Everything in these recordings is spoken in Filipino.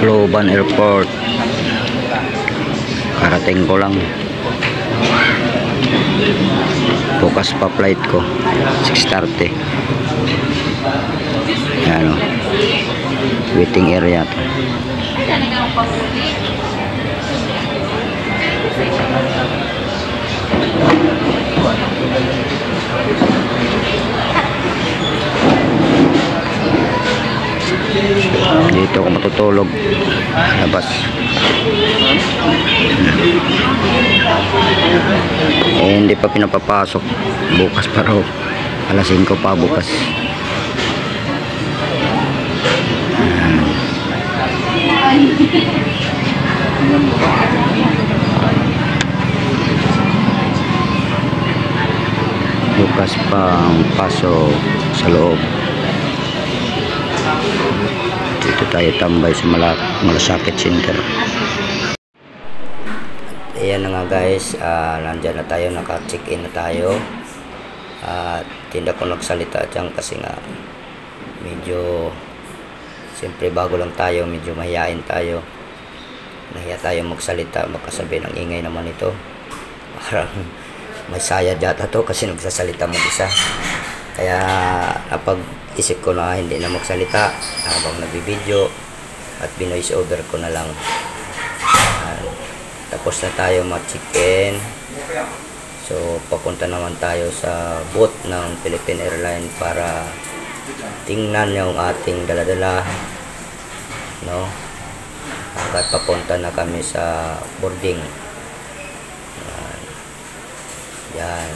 Tacloban Airport. Karating ko lang. Bukas pa flight ko 6:30. Ayan o, waiting area to. Dito ako matutulog labas. Hindi pa pinapapasok, bukas pa raw, alas 5 pa bukas. Bukas pa ang pasok sa loob. Dito tayo tambay sa Malasakit Center. Ayan na nga guys, nandyan na tayo, naka-check-in na tayo. Hindi ako nagsalita dyan kasi nga medyo, siyempre bago lang tayo, medyo mahihain tayo. Nahiya tayo magsalita, makasabi ng ingay naman ito. Parang may sayad yata to kasi nagsasalita mag-isa. Kaya napag-isip ko na hindi na magsalita habang nagbibideo at binoise over ko na lang. Tapos na tayo mag-check-in. So papunta naman tayo sa booth ng Philippine Airlines para tingnan yung ating daladala, no? Hanggat papunta na kami sa boarding. Yan.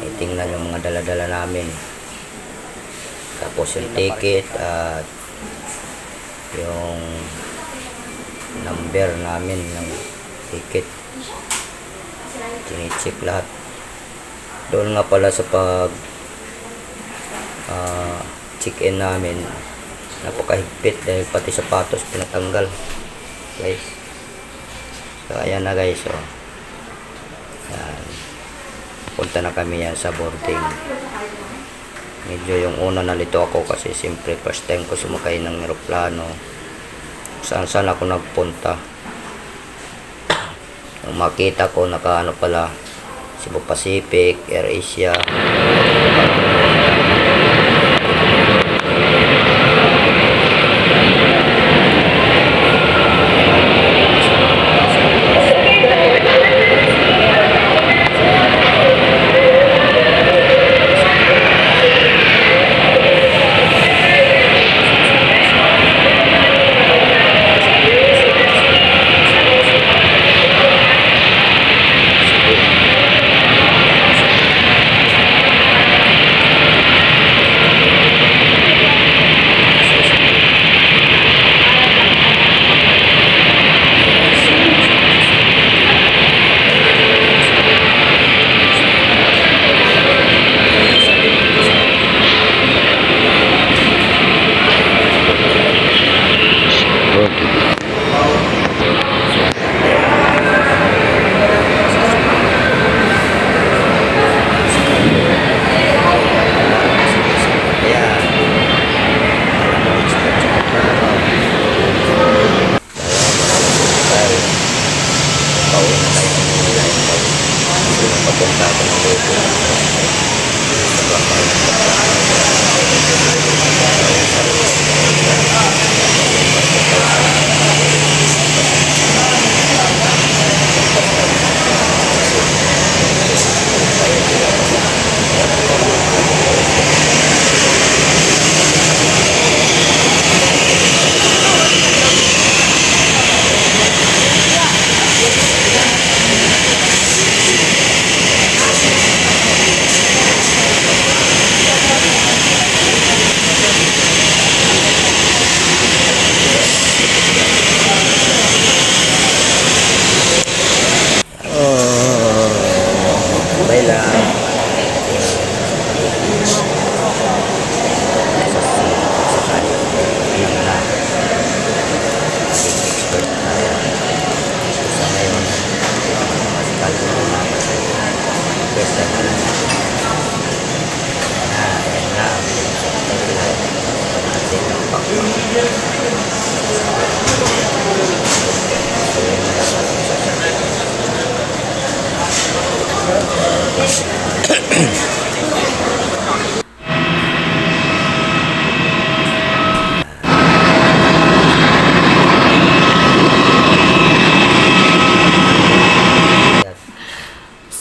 Itingnan yung mga daladala namin. Tapos yung ticket at yung number namin ng ticket. Tinicheck lahat. Doon nga pala sa pag check-in namin, napakahigpit dahil pati sapatos pinatanggal, guys. So ayan na guys, so yan. Punta na kami yan sa boarding. Medyo yung una nalito ako kasi siyempre first time ko sumakay ng eroplano. Saan ako nagpunta. Yung makita ko naka ano pala, Cebu Pacific, AirAsia.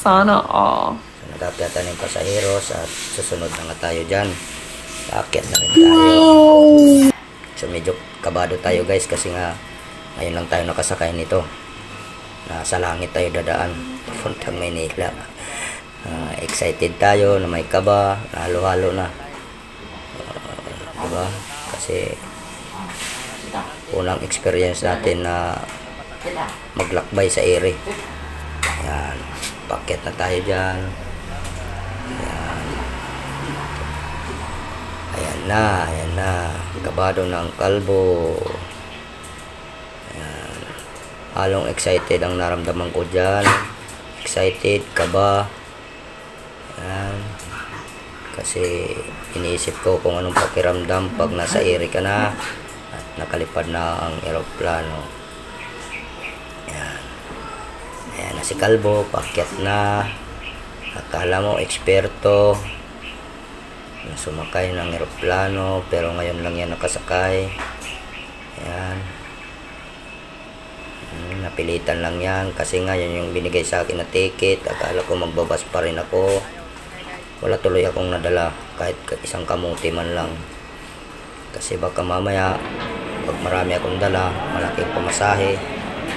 Sana all. So, nag-aakyatan yung pasaheros at susunod na nga tayo dyan. Aakyat na rin tayo. So medyo kabado tayo guys kasi nga ngayon lang tayo nakasakay nito. Nasa langit tayo dadaan papuntang Maynila. Excited tayo na may kaba, halo-halo na. Diba? Kasi unang experience natin na maglakbay sa ere. Ayan, paket na tayo dyan. Ayan na, kabado ng kalbo. Ayan. Halong excited ang naramdaman ko dyan. Excited, kaba. Ayan. Kasi iniisip ko kung anong pakiramdam pag nasa ere ka na at nakalipad na ang eroplano. Ayan. Ayan na si kalbo, paket na. Akala mo eksperto na sumakay ng eroplano pero ngayon lang yan nakasakay. Ayan. Napilitan lang yan kasi nga yun yung binigay sa akin na ticket. Akala ko magbabas pa rin ako. Wala tuloy akong nadala kahit isang kamuti man lang kasi baka mamaya pag marami akong dala, malaking pamasahe,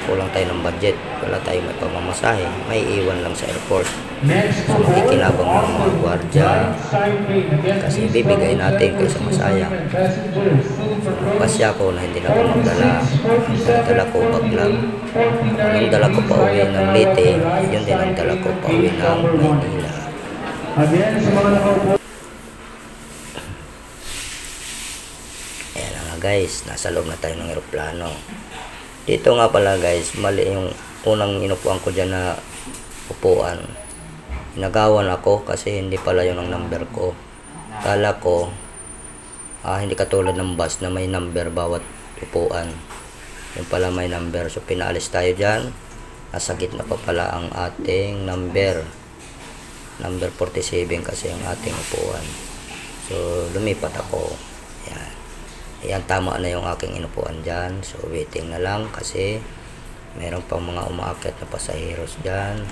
kulang tayo ng budget, wala tayong may pamamasahe, may iwan lang sa airport. So makikinabang ng mga gwardiya kasi bibigay natin kaysa masayang. Pasya ko na hindi na ako magdala. Dala ko baglang. Ang dala ko pa uwi ng Leyte, yun din ang dala ko pa uwi ng Maynila. Ayan na nga guys, nasa loob na tayo ng eroplano. Dito nga pala guys, mali yung unang inupuan ko dyan na upuan. Nagawan ako kasi hindi pala yun ang number ko. Kala ko hindi katulad ng bus na may number bawat upuan. Yung pala may number. So pinaalis tayo dyan. Nasa gitna pa pala ang ating number 47 kasi ang ating upuan. So lumipat ako. Ayan. Ayan, tama na yung aking inupuan dyan. So waiting na lang kasi meron pang mga umaakyat na pasaheros dyan.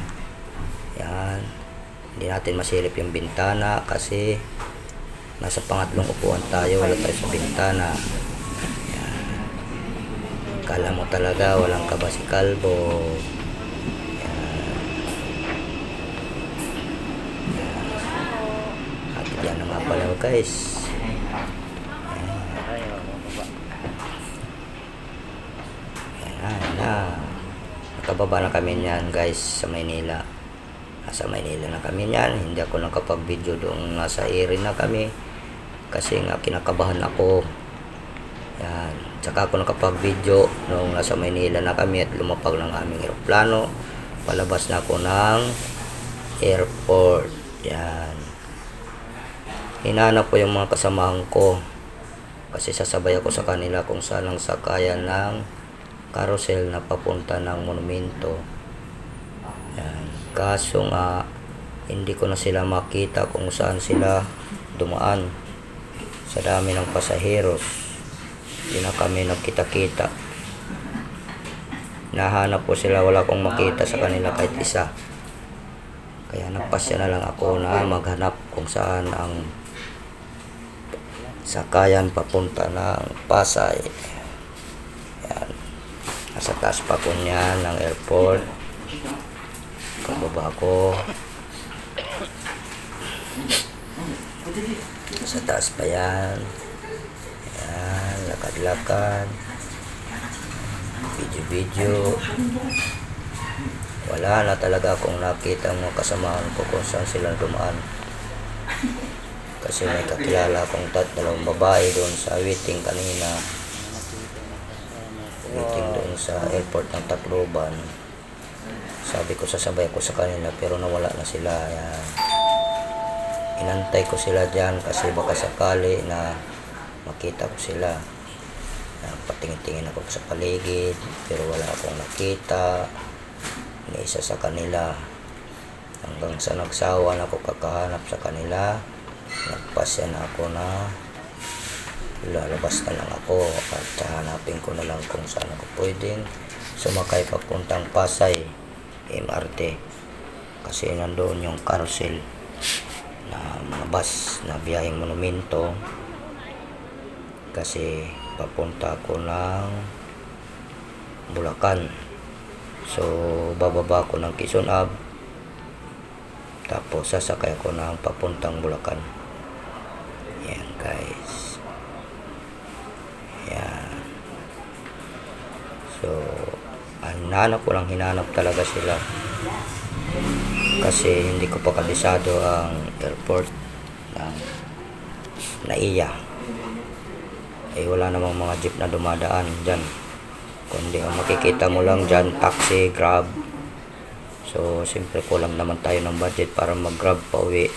Ayan. Hindi natin masilip yung bintana kasi nasa pangatlong upuan tayo, wala tayo sa bintana. Ayan. Kala mo talaga walang kaba si kalbo. Ayan. Ayan. At yan na nga pala guys. Ayan na. Nakababa na kami niyan guys sa Maynila. Nasa Maynila na kami niyan. Hindi ako nakapag-video doon, nasa ere na kami kasi nga kinakabahan ako. Yan. Tsaka ako nakapag-video nung nasa Maynila na kami at lumapag ng aming eroplano. Palabas na ako ng airport. Yan. Hinahanap ko yung mga kasamahan ko kasi sasabay ako sa kanila kung saan ang sakayan ng carousel na papunta ng monumento. Yan. Kaso nga hindi ko na sila makita kung saan sila dumaan sa dami ng pasaheros. Hindi na kami nagkita-kita. Nahanap ko sila, wala akong makita sa kanila kahit isa. Kaya nagpasya na lang ako na maghanap kung saan ang sakayan papunta ng Pasay. Yan. Nasa taas pa ko niyan ng airport. Pababa ko. Sa taas pa yan. Ayan, lakad-lakad. Video-video. Wala na talaga akong nakita mga kasamahan ko kung saan sila dumaan. Kasi may kakilala akong dalawang babae doon sa waiting kanina. Waiting doon sa airport ng Tacloban. Sabi ko sasabay ako sa kanila pero nawala na sila. Ayan. Inantay ko sila dyan kasi baka sakali na makita ko sila. Patingin-tingin ako sa paligid pero wala akong nakita. Ni isa sa kanila. Hanggang sa nagsawa na ako kakahanap sa kanila. Nagpasya na ako na lalabas na lang ako at hanapin ko na lang kung saan ako pwedeng sumakay papuntang Pasay MRT. kasi nandoon yung carousel na mga bus na biyaheng monumento, kasi papunta ako ng Bulacan. So bababa ko ng Quezon Ave, tapos sasakay ako ng papuntang Bulacan. Yan guys, yan. So hinanap ko lang, hinanap talaga sila kasi hindi ko pa kabisado ang airport ng Naiya. Wala namang mga jeep na dumadaan dyan, kundi ang makikita mo lang dyan taxi, grab. So siyempre kulang naman tayo ng budget para mag grab pa uwi.